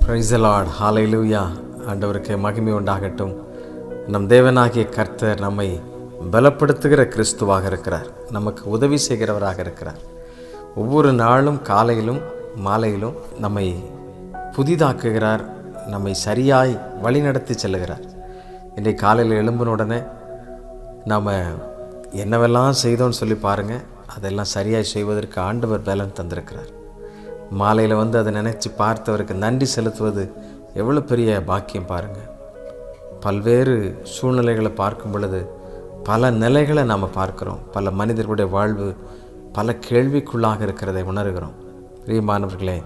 Praise the Lord, ஹல்லேலூயா. ஆண்டவருக்கு மகிமை உண்டாகட்டும். நம் தேவனாகிய கர்த்தர் நம்மை பலப்படுத்துகிற கிறிஸ்துவாக இருக்கிறார். நமக்கு உதவி செய்கிறவராக இருக்கிறார். ஒவ்வொரு நாளும் காலையிலும் மாலையிலும் நம்மை புதிதாக்குகிறார். நம்மை சரியாய் வழிநடத்தி செல்லுகிறார். இன்றைக்கு காலையில் எழும்பின உடனே நாம் என்னவெல்லாம் செய்தோன்னு சொல்லி பாருங்கள். அதெல்லாம் சரியாய் செய்வதற்கு ஆண்டவர் பலன் தந்திருக்கிறார். மாலையில் வந்து அதை நினச்சி பார்த்தவருக்கு நன்றி செலுத்துவது எவ்வளோ பெரிய பாக்கியம் பாருங்கள். பல்வேறு சூழ்நிலைகளை பார்க்கும் பொழுது பல நிலைகளை நாம் பார்க்குறோம். பல மனிதர்களுடைய வாழ்வு பல கேள்விக்குள்ளாக இருக்கிறதை உணர்கிறோம். பிரியமானவர்களே,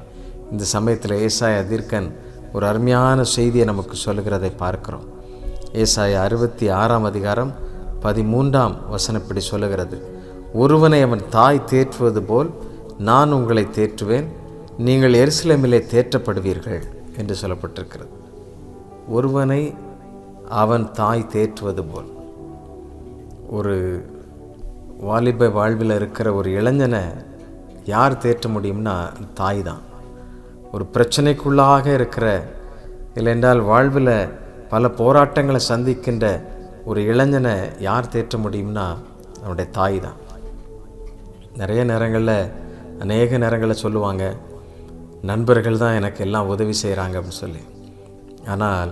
இந்த சமயத்தில் ஏசாயா தீர்க்கன் ஒரு அருமையான செய்தியை நமக்கு சொல்லுகிறதை பார்க்கிறோம். ஏசாயா 66:13 இப்படி சொல்லுகிறது: ஒருவனை அவன் தாய் தேற்றுவது போல் நான் உங்களை தேற்றுவேன், நீங்கள் எருசலேமிலே தேற்றப்படுவீர்கள் என்று சொல்லப்பட்டிருக்கிறது. ஒருவனை அவன் தாய் தேற்றுவது போல். ஒரு வாலிப வாழ்வில் இருக்கிற ஒரு இளைஞனை யார் தேற்ற முடியும்னா தாய் தான். ஒரு பிரச்சனைக்குள்ளாக இருக்கிற, இல்லைன்றால் வாழ்வில் பல போராட்டங்களை சந்திக்கின்ற ஒரு இளைஞனை யார் தேற்ற முடியும்னா அவனுடைய தாய் தான். நிறைய நேரங்களில் அநேக நேரங்களில் சொல்லுவாங்க, நண்பர்கள் தான் எனக்கு எல்லாம் உதவி செய்கிறாங்க அப்படின்னு சொல்லி. ஆனால்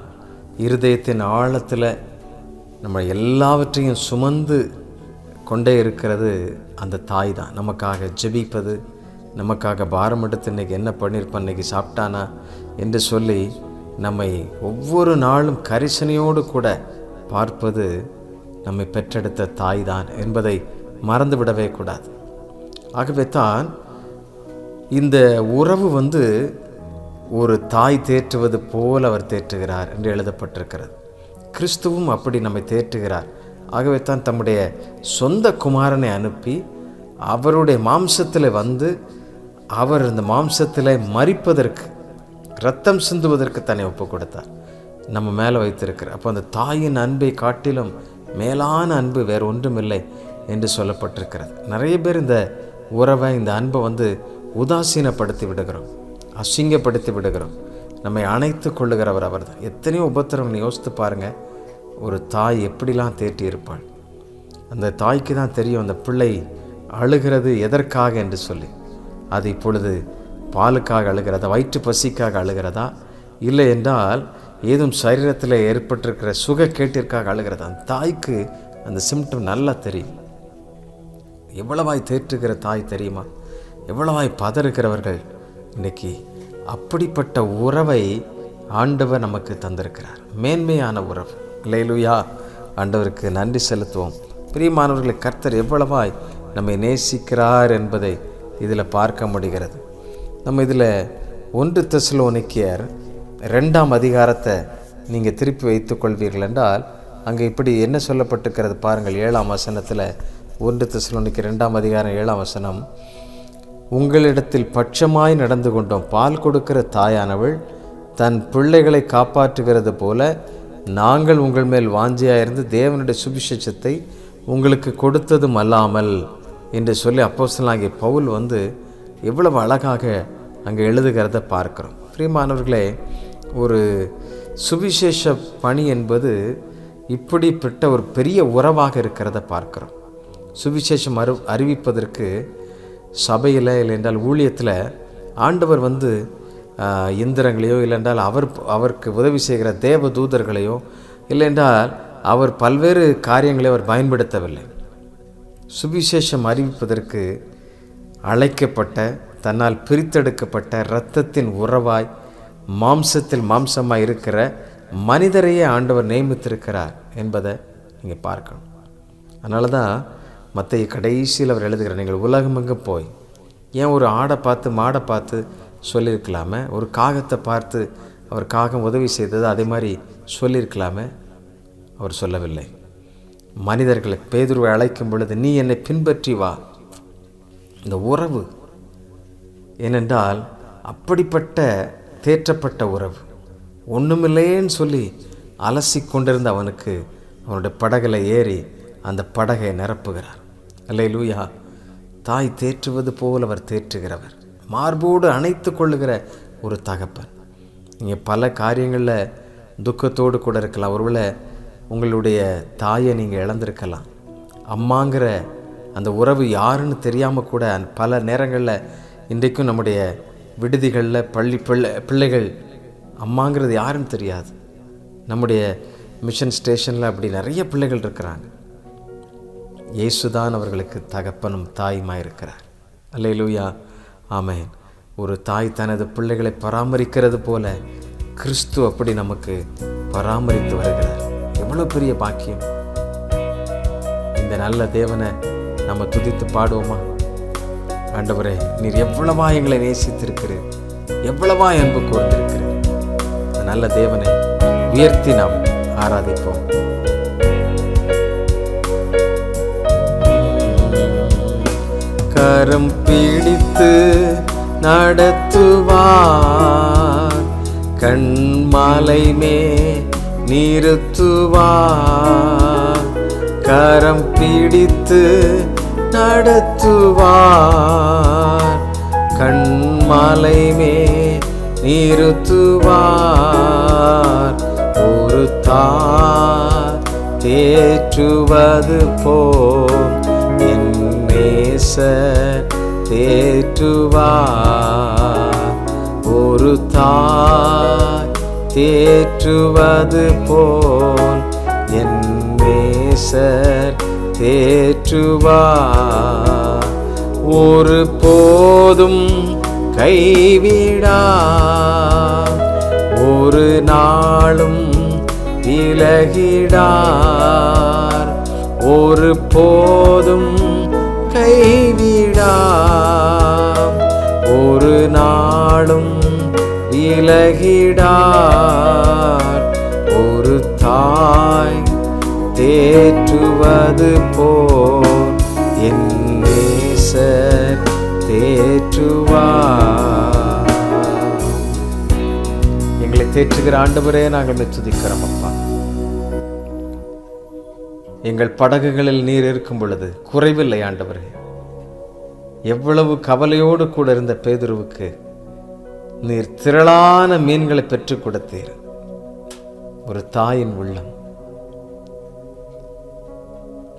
இருதயத்தின் ஆழத்தில் நம்ம எல்லாவற்றையும் சுமந்து கொண்டே இருக்கிறது அந்த தாய் தான். நமக்காக ஜெபிப்பது, நமக்காக பாரம் எடுத்து இன்றைக்கி என்ன பண்ணியிருப்பேன், இன்றைக்கி சாப்பிட்டானா என்று சொல்லி நம்மை ஒவ்வொரு நாளும் கரிசனையோடு கூட பார்ப்பது நம்மை பெற்றெடுத்த தாய் தான் என்பதை மறந்துவிடவே கூடாது. ஆகவே தான் இந்த உறவு ஒரு தாய் தேற்றுவது போல் அவர் தேற்றுகிறார் என்று எழுதப்பட்டிருக்கிறது. கிறிஸ்துவும் அப்படி நம்மை தேற்றுகிறார். ஆகவே தான் தம்முடைய சொந்த குமாரனை அனுப்பி அவருடைய மாம்சத்தில் அவர் இந்த மாம்சத்தில் மரிப்பதற்கு, இரத்தம் சிந்துவதற்கு தன்னை ஒப்பு கொடுத்தார். நம்ம மேலே வைத்திருக்கிறார். அப்போ அந்த தாயின் அன்பை காட்டிலும் மேலான அன்பு வேறு ஒன்றுமில்லை என்று சொல்லப்பட்டிருக்கிறது. நிறைய பேர் இந்த உறவை, இந்த அன்பை உதாசீனப்படுத்தி விடுகிறோம், அசிங்கப்படுத்தி விடுகிறோம். நம்மை அணைத்து கொள்ளுகிறவர் அவர் தான். எத்தனையோ உபத்திரவங்களை யோசித்து பாருங்கள். ஒரு தாய் எப்படிலாம் தேற்றியிருப்பாள். அந்த தாய்க்கு தான் தெரியும் அந்த பிள்ளை அழுகிறது எதற்காக என்று சொல்லி. அது இப்பொழுது பாலுக்காக அழுகிறதா, வயிற்று பசிக்காக அழுகிறதா, இல்லை என்றால் ஏதும் சரீரத்தில் ஏற்பட்டிருக்கிற சுகக்கேட்டிற்காக அழுகிறதா. அந்த தாய்க்கு அந்த சிம்டம் நல்லா தெரியும். எவ்வளவாய் தேற்றுகிற தாய் தெரியுமா? எவ்வளவாய் பதறுகிறவர்கள் இன்றைக்கி. அப்படிப்பட்ட உறவை ஆண்டவர் நமக்கு தந்திருக்கிறார். மேன்மையான உறவு. அல்லேலூயா. ஆண்டவருக்கு நன்றி செலுத்துவோம். பிரியமானவர்களை, கர்த்தர் எவ்வளவாய் நம்மை நேசிக்கிறார் என்பதை இதில் பார்க்க முடிகிறது. நம்ம இதில் 1 தெசலோனிக்கேயர் 2 நீங்கள் திருப்பி வைத்துக் கொள்வீர்கள் என்றால் அங்கே இப்படி என்ன சொல்லப்பட்டிருக்கிறது பாருங்கள். 7ஆம் வசனத்தில் 1 தெசலோனிக்கேயர் 2:7 உங்களிடத்தில் பட்சமாய் நடந்து கொண்டோம். பால் கொடுக்கிற தாயானவள் தன் பிள்ளைகளை காப்பாற்றுகிறது போல நாங்கள் உங்கள் மேல் வாஞ்சியாயிருந்து தேவனுடைய சுவிசேஷத்தை உங்களுக்கு கொடுத்ததும் அல்லாமல் என்று சொல்லி அப்போஸ்தலனாகிய பவுல் எவ்வளவு அழகாக அங்கே எழுதுகிறத பார்க்கிறோம். பிரியமானவர்களே, ஒரு சுவிசேஷ பணி என்பது இப்படிப்பட்ட ஒரு பெரிய உறவாக இருக்கிறத பார்க்கிறோம். சுவிசேஷம் அறிவிப்பதற்கு சபையில், இல்லை என்றால் ஊழியத்தில் ஆண்டவர் இந்திரங்களையோ, இல்லைன்றால் அவருக்கு உதவி செய்கிற தேவ தூதர்களையோ, இல்லைன்றால் அவர் பல்வேறு காரியங்களை அவர் பயன்படுத்தவில்லை. சுவிசேஷம் அறிவிப்பதற்கு அழைக்கப்பட்ட, தன்னால் பிரித்தெடுக்கப்பட்ட, இரத்தத்தின் உறவாய் மாம்சத்தில் மாம்சமாய் இருக்கிற மனிதரையே ஆண்டவர் நியமித்திருக்கிறார் என்பதை நீங்கள் பார்க்கணும். அதனால தான் மத்திய கடைசியில் அவர் எழுதுகிறார், நீங்கள் உலகமெங்கும் போய். ஏன் ஒரு ஆடை பார்த்து மாடை பார்த்து சொல்லியிருக்கலாமே? ஒரு காகத்தை பார்த்து அவர் காகம் உதவி செய்தது அதே மாதிரி சொல்லியிருக்கலாமே? அவர் சொல்லவில்லை. மனிதர்களை பேதுருவை அழைக்கும் பொழுது, நீ என்னை பின்பற்றி வா. இந்த உறவு ஏனென்றால் அப்படிப்பட்ட தேற்றப்பட்ட உறவு. ஒன்றுமில்லையேன்னு சொல்லி அலசி கொண்டிருந்த அவனுக்கு அவனுடைய படகில் ஏறி அந்த படகை நிரப்புகிறார். அல்லேலூயா. தாய் தேற்றுவது போல் அவர் தேற்றுகிறவர். மார்போடு அணைத்து கொள்ளுகிற ஒரு தகப்பன். நீங்கள் பல காரியங்களில் துக்கத்தோடு கூட இருக்கலாம். ஒருவேளை உங்களுடைய தாயை நீங்கள் இழந்திருக்கலாம். அம்மாங்கிற அந்த உறவு யாருன்னு தெரியாமல் கூட பல நேரங்களில் இன்றைக்கும் நம்முடைய விடுதிகளில் பிள்ளைகள் அம்மாங்கிறது யாருன்னு தெரியாது. நம்முடைய மிஷன் ஸ்டேஷனில் அப்படி நிறைய பிள்ளைகள் இருக்கிறாங்க. இயேசுதான் அவர்களுக்கு தகப்பனும் தாயுமாய் இருக்கிறார். அல்லேலூயா, ஆமென். ஒரு தாய் தனது பிள்ளைகளை பராமரிக்கிறது போல கிறிஸ்து அப்படி நமக்கு பராமரித்து வருகிறார். எவ்வளோ பெரிய பாக்கியம்! இந்த நல்ல தேவனை நம்ம துதித்து பாடுவோமா? ஆண்டவரே, நீர் எவ்வளவா எங்களை நேசித்திருக்கிறீர், எவ்வளவா அன்பு கூர்ந்திருக்கிறீர். இந்த நல்ல தேவனை உயர்த்தி நாம் ஆராதிப்போம். கரம் பிடித்து நடத்துவார், கண்மலை மேல் நிறுத்துவார். கரம் பிடித்து நடத்துவார், கண்மலை மேல் நிறுத்துவார். ஒரு தாய் தேற்றுவது போல் என் நேசர் தேற்றுவார். ஒரு தாய் தேற்றுவது போல் என் நேசர் தேற்றுவார். ஒரு போதும் கைவிடார், ஒரு நாளும் விலகிடார். ஒரு போதும் கைவிடார், ஒரு நாளும் விலகிடார். ஒரு தாய் தேற்றுவது போல் என் நேசர் தேற்றுவார். எங்களை தேற்றுகிற ஆண்டவரே, நாங்கள் துதிக்கிறோம் அப்பா. எங்கள் படகுகளில் நீர் இருக்கும் பொழுது குறைவில்லை ஆண்டவரே. எவ்வளவு கவலையோடு கூட இருந்த பேதுருவுக்கு நீர் திரளான மீன்களை பெற்றுக் கொடுத்தீர். ஒரு தாயின் உள்ளம்.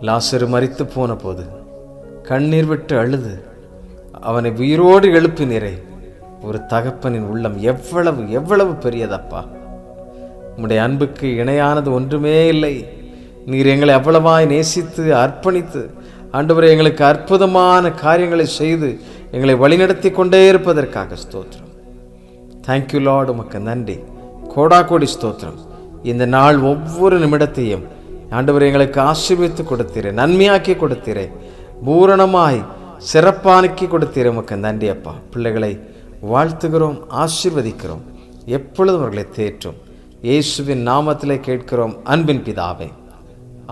லாசரு மரித்து போன போது கண்ணீர் விட்டு அழுது அவனை உயிரோடு எழுப்பினீரே. ஒரு தகப்பனின் உள்ளம் எவ்வளவு எவ்வளவு பெரியதப்பா. உம்முடைய அன்புக்கு இணையானது ஒன்றுமே இல்லை. நீர் எங்களை அவ்வளவாய் நேசித்து அர்ப்பணித்து ஆண்டவரே எங்களுக்கு அற்புதமான காரியங்களை செய்து எங்களை வழிநடத்தி கொண்டே இருப்பதற்காக ஸ்தோத்திரம். Thank you Lord. உமக்கு நன்றி, கோடா கோடி ஸ்தோத்திரம். இந்த நாள் ஒவ்வொரு நிமிடத்தையும் ஆண்டவரே எங்களுக்கு ஆசீர்வதித்து கொடுத்தீரே, நன்மையாக்கி கொடுத்தீரே, பூரணமாய் சிறப்பாக்கி கொடுத்தீரே. உமக்கு நன்றி அப்பா. பிள்ளைகளை வாழ்த்துகிறோம், ஆசீர்வதிக்கிறோம். எப்பொழுதும் அவர்களை தேற்றும் இயேசுவின் நாமத்திலே கேட்கிறோம் அன்பின் பிதாவே.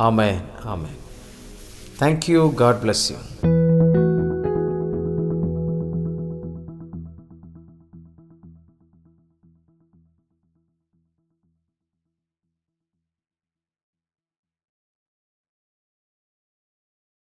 ஆமென், ஆமென். Thank you. God bless you.